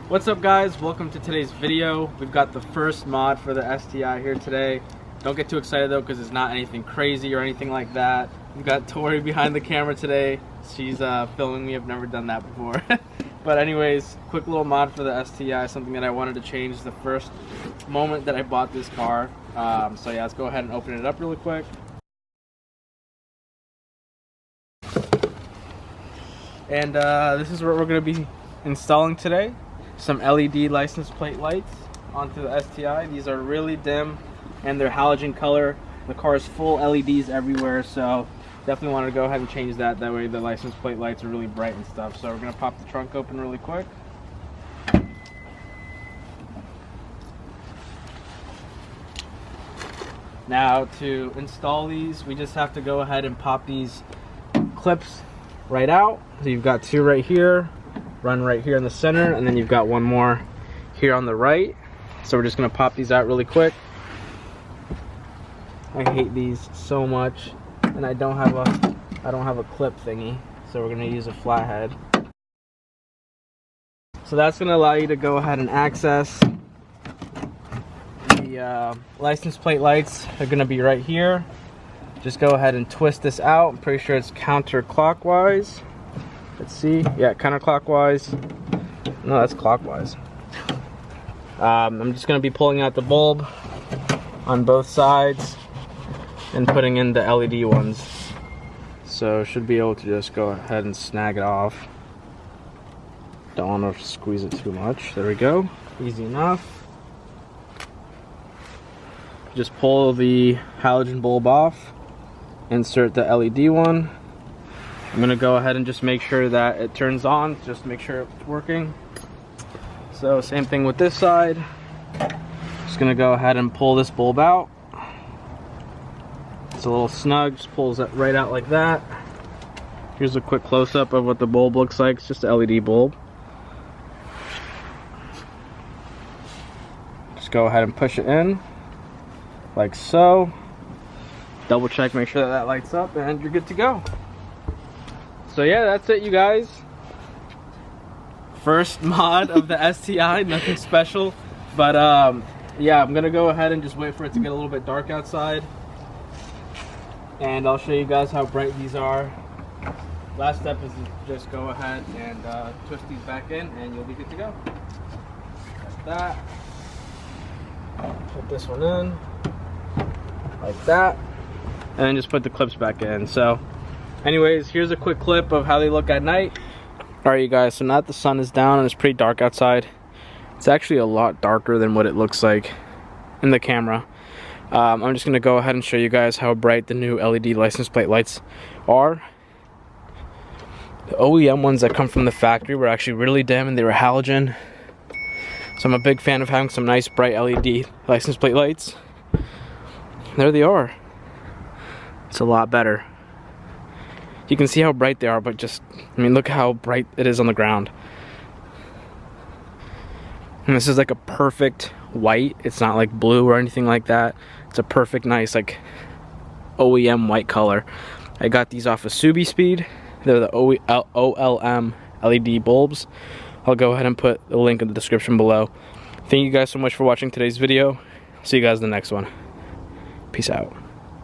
What's up guys, welcome to today's video. We've got the first mod for the STI here today. Don't get too excited though because it's not anything crazy or anything like that. We've got Tori behind the camera today. She's filming me. I've never done that before. But anyways, quick little mod for the STI, something that I wanted to change the first moment that I bought this car. So yeah, let's go ahead and open it up really quick. And this is what we're going to be installing today. Some LED license plate lights onto the STI. These are really dim and they're halogen color. The car is full LEDs everywhere, so definitely wanted to go ahead and change that. That way the license plate lights are really bright and stuff. So we're going to pop the trunk open really quick. Now to install these, we just have to go ahead and pop these clips right out. So you've got two right here, run right here in the center, and then you've got one more here on the right. So we're just gonna pop these out really quick. I hate these so much, and I don't have a clip thingy, so we're gonna use a flathead. So that's gonna allow you to go ahead and access the license plate lights. They're gonna be right here. Just go ahead and twist this out. I'm pretty sure it's counterclockwise. Let's see. Yeah, counterclockwise. No, that's clockwise. I'm just going to be pulling out the bulb on both sides and putting in the LED ones. So should be able to just go ahead and snag it off. Don't want to squeeze it too much. There we go. Easy enough. Just pull the halogen bulb off. Insert the LED one. I'm gonna go ahead and just make sure that it turns on, just make sure it's working. So same thing with this side. Just gonna go ahead and pull this bulb out. It's a little snug, just pulls it right out like that. Here's a quick close-up of what the bulb looks like. It's just an LED bulb. Just go ahead and push it in like so. Double check, make sure that that lights up, and you're good to go. So yeah, that's it, you guys. First mod of the STI, nothing special. But yeah, I'm gonna go ahead and just wait for it to get a little bit dark outside. And I'll show you guys how bright these are. Last step is to just go ahead and twist these back in and you'll be good to go. Like that. Put this one in. Like that. And then just put the clips back in. So anyways, here's a quick clip of how they look at night. Alright you guys, so now that the sun is down and it's pretty dark outside, it's actually a lot darker than what it looks like in the camera. I'm just going to go ahead and show you guys how bright the new LED license plate lights are. The OEM ones that come from the factory were actually really dim and they were halogen. So I'm a big fan of having some nice bright LED license plate lights. There they are. It's a lot better. You can see how bright they are, but just, I mean, look how bright it is on the ground. And this is like a perfect white. It's not like blue or anything like that. It's a perfect, nice, like OEM white color. I got these off of Subi Speed. They're the OLM LED bulbs. I'll go ahead and put the link in the description below. Thank you guys so much for watching today's video. See you guys in the next one. Peace out.